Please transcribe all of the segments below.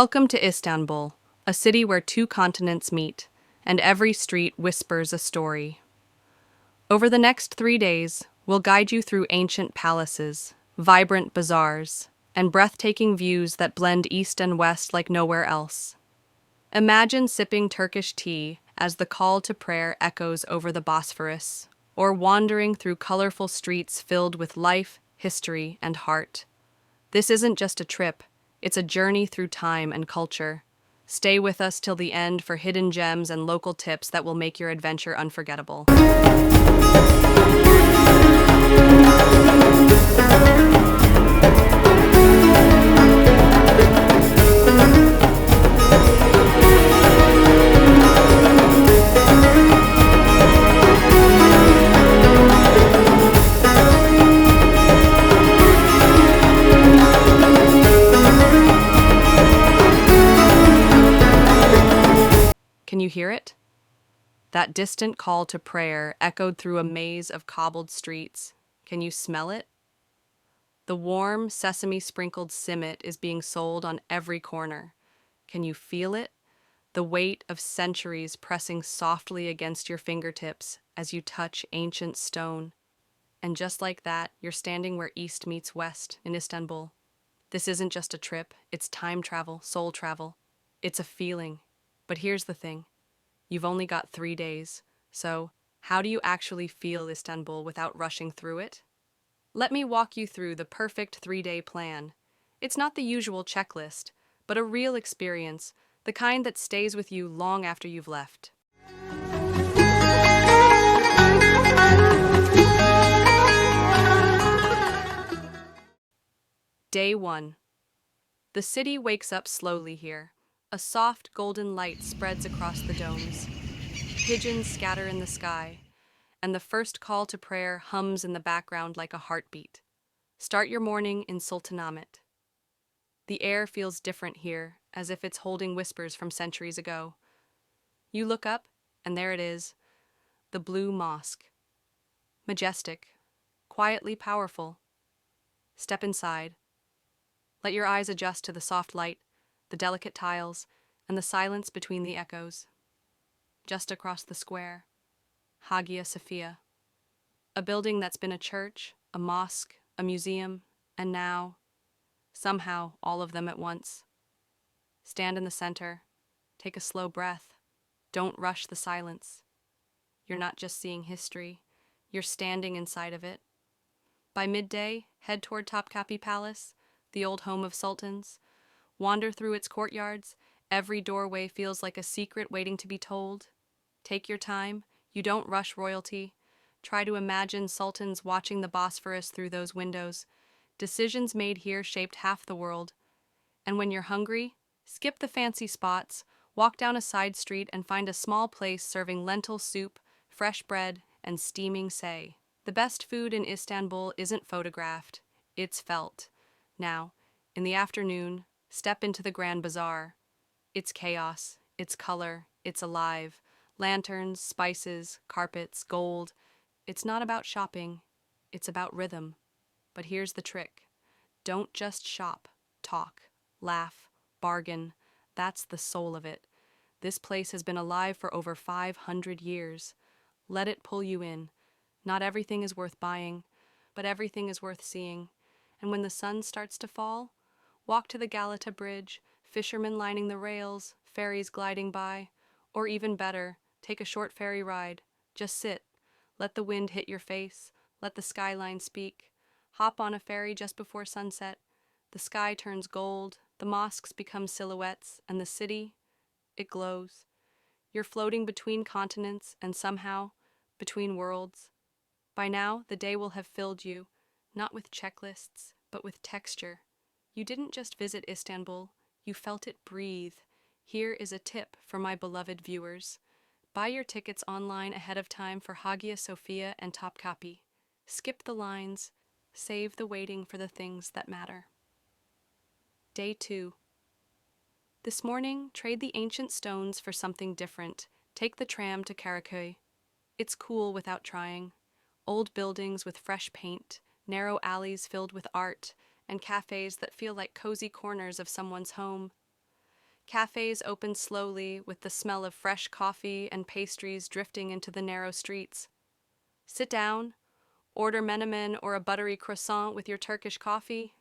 Welcome to Istanbul, a city where two continents meet, and every street whispers a story. Over the next 3 days, we'll guide you through ancient palaces, vibrant bazaars, and breathtaking views that blend east and west like nowhere else. Imagine sipping Turkish tea as the call to prayer echoes over the Bosphorus, or wandering through colorful streets filled with life, history, and heart. This isn't just a trip, it's a journey through time and culture. Stay with us till the end for hidden gems and local tips that will make your adventure unforgettable. Can you hear it? That distant call to prayer echoed through a maze of cobbled streets. Can you smell it? The warm, sesame-sprinkled simit is being sold on every corner. Can you feel it? The weight of centuries pressing softly against your fingertips as you touch ancient stone. And just like that, you're standing where East meets West in Istanbul. This isn't just a trip, it's time travel, soul travel. It's a feeling. But here's the thing. You've only got 3 days, so how do you actually feel Istanbul without rushing through it? Let me walk you through the perfect 3-day plan. It's not the usual checklist, but a real experience, the kind that stays with you long after you've left. Day 1. The city wakes up slowly here. A soft golden light spreads across the domes. Pigeons scatter in the sky, and the first call to prayer hums in the background like a heartbeat. Start your morning in Sultanahmet. The air feels different here, as if it's holding whispers from centuries ago. You look up, and there it is, the Blue Mosque. Majestic, quietly powerful. Step inside. Let your eyes adjust to the soft light, the delicate tiles, and the silence between the echoes. Just across the square, Hagia Sophia, a building that's been a church, a mosque, a museum, and now, somehow, all of them at once. Stand in the center, take a slow breath. Don't rush the silence. You're not just seeing history, you're standing inside of it. By midday, head toward Topkapi Palace, the old home of sultans. Wander through its courtyards. Every doorway feels like a secret waiting to be told. Take your time. You don't rush royalty. Try to imagine sultans watching the Bosphorus through those windows. Decisions made here shaped half the world. And when you're hungry, skip the fancy spots, walk down a side street and find a small place serving lentil soup, fresh bread, and steaming say. The best food in Istanbul isn't photographed, it's felt. Now, in the afternoon, step into the Grand Bazaar. It's chaos, it's color, it's alive. Lanterns, spices, carpets, gold. It's not about shopping, it's about rhythm. But here's the trick. Don't just shop, talk, laugh, bargain. That's the soul of it. This place has been alive for over 500 years. Let it pull you in. Not everything is worth buying, but everything is worth seeing. And when the sun starts to fall, walk to the Galata Bridge, fishermen lining the rails, ferries gliding by, or even better, take a short ferry ride. Just sit. Let the wind hit your face. Let the skyline speak. Hop on a ferry just before sunset. The sky turns gold, the mosques become silhouettes, and the city, it glows. You're floating between continents and somehow between worlds. By now, the day will have filled you, not with checklists, but with texture. You didn't just visit Istanbul, you felt it breathe. Here is a tip for my beloved viewers. Buy your tickets online ahead of time for Hagia Sophia and Topkapi. Skip the lines, save the waiting for the things that matter. Day 2. This morning, trade the ancient stones for something different. Take the tram to Karaköy. It's cool without trying. Old buildings with fresh paint, narrow alleys filled with art, and cafes that feel like cozy corners of someone's home. Cafes open slowly with the smell of fresh coffee and pastries drifting into the narrow streets. Sit down, order menemen or a buttery croissant with your Turkish coffee.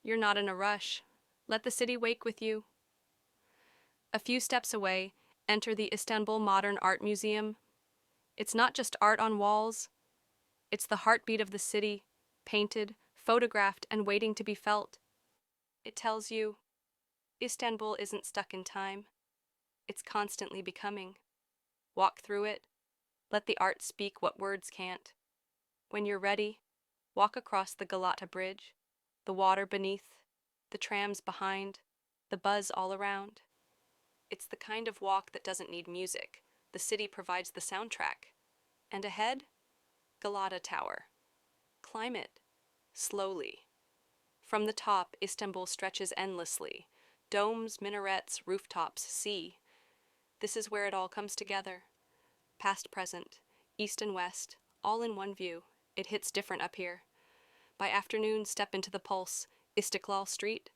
You're not in a rush. Let the city wake with you. A few steps away, enter the Istanbul Modern Art Museum. It's not just art on walls, it's the heartbeat of the city, painted, photographed, and waiting to be felt. It tells you Istanbul isn't stuck in time, it's constantly becoming. Walk through it, let the art speak what words can't. When you're ready, walk across the Galata Bridge, the water beneath, the trams behind, the buzz all around. It's the kind of walk that doesn't need music. The city provides the soundtrack. And ahead, Galata Tower. Climb it, slowly. From the top, Istanbul stretches endlessly. Domes, minarets, rooftops, sea. This is where it all comes together. Past, present, east and west, all in one view. It hits different up here. By afternoon, step into the pulse. Istiklal Street.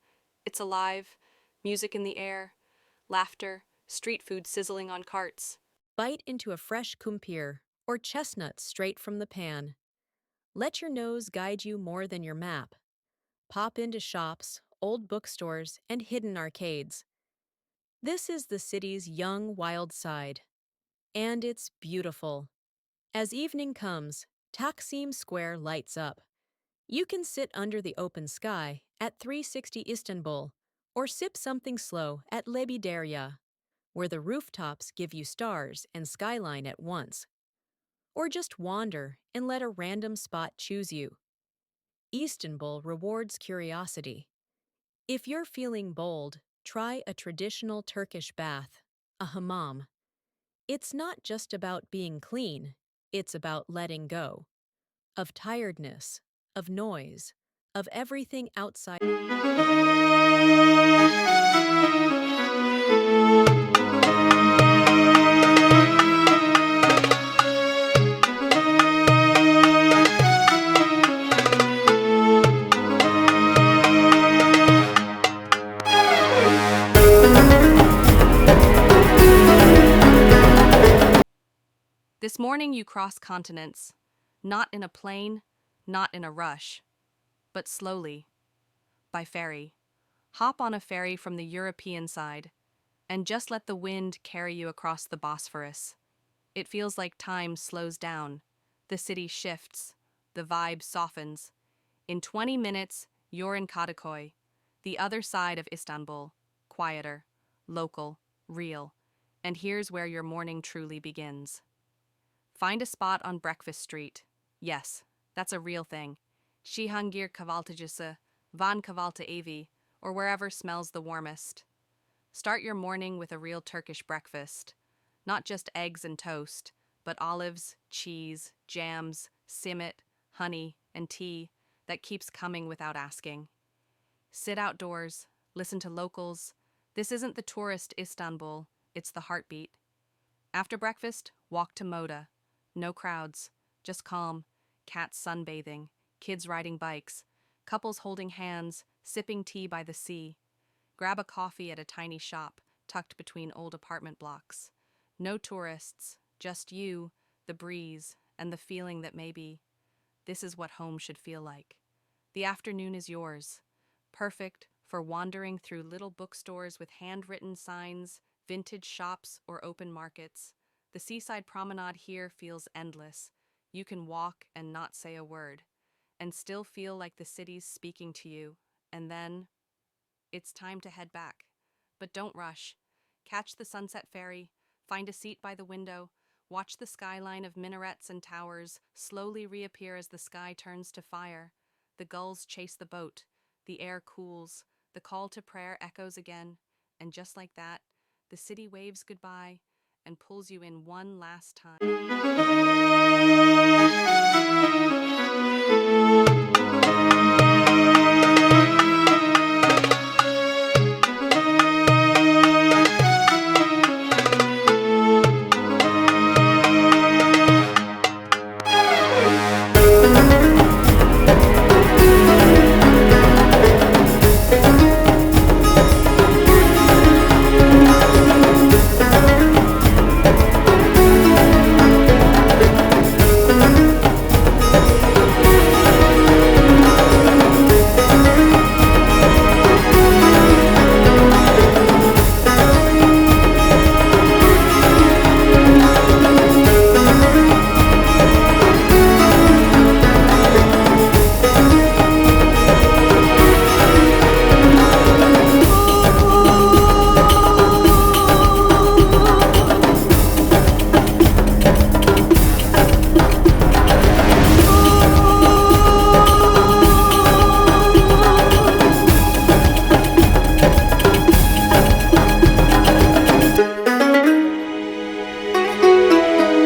It's alive. Music in the air. Laughter. Street food sizzling on carts. Bite into a fresh kumpir or chestnut straight from the pan. Let your nose guide you more than your map. Pop into shops, old bookstores, and hidden arcades. This is the city's young, wild side. And it's beautiful. As evening comes, Taksim Square lights up. You can sit under the open sky at 360 Istanbul or sip something slow at Lebideria, where the rooftops give you stars and skyline at once. Or just wander and let a random spot choose you. Istanbul rewards curiosity. If you're feeling bold, try a traditional Turkish bath, a hammam. It's not just about being clean, it's about letting go. Of tiredness, of noise, of everything outside. This morning you cross continents, not in a plane, not in a rush, but slowly, by ferry. Hop on a ferry from the European side, and just let the wind carry you across the Bosphorus. It feels like time slows down, the city shifts, the vibe softens. In 20 minutes, you're in Kadıköy, the other side of Istanbul, quieter, local, real. And here's where your morning truly begins. Find a spot on Breakfast Street. Yes, that's a real thing. Cihangir Kahvaltıcısı, Van Kahvaltı Evi, or wherever smells the warmest. Start your morning with a real Turkish breakfast. Not just eggs and toast, but olives, cheese, jams, simit, honey, and tea that keeps coming without asking. Sit outdoors, listen to locals. This isn't the tourist Istanbul, it's the heartbeat. After breakfast, walk to Moda. No crowds, just calm, cats sunbathing, kids riding bikes, couples holding hands, sipping tea by the sea. Grab a coffee at a tiny shop tucked between old apartment blocks. No tourists, just you, the breeze, and the feeling that maybe this is what home should feel like. The afternoon is yours, perfect for wandering through little bookstores with handwritten signs, vintage shops, or open markets. The seaside promenade here feels endless. You can walk and not say a word, and still feel like the city's speaking to you. And then it's time to head back. But don't rush. Catch the sunset ferry, find a seat by the window, watch the skyline of minarets and towers slowly reappear as the sky turns to fire. The gulls chase the boat, the air cools, the call to prayer echoes again, and just like that, the city waves goodbye and pulls you in one last time.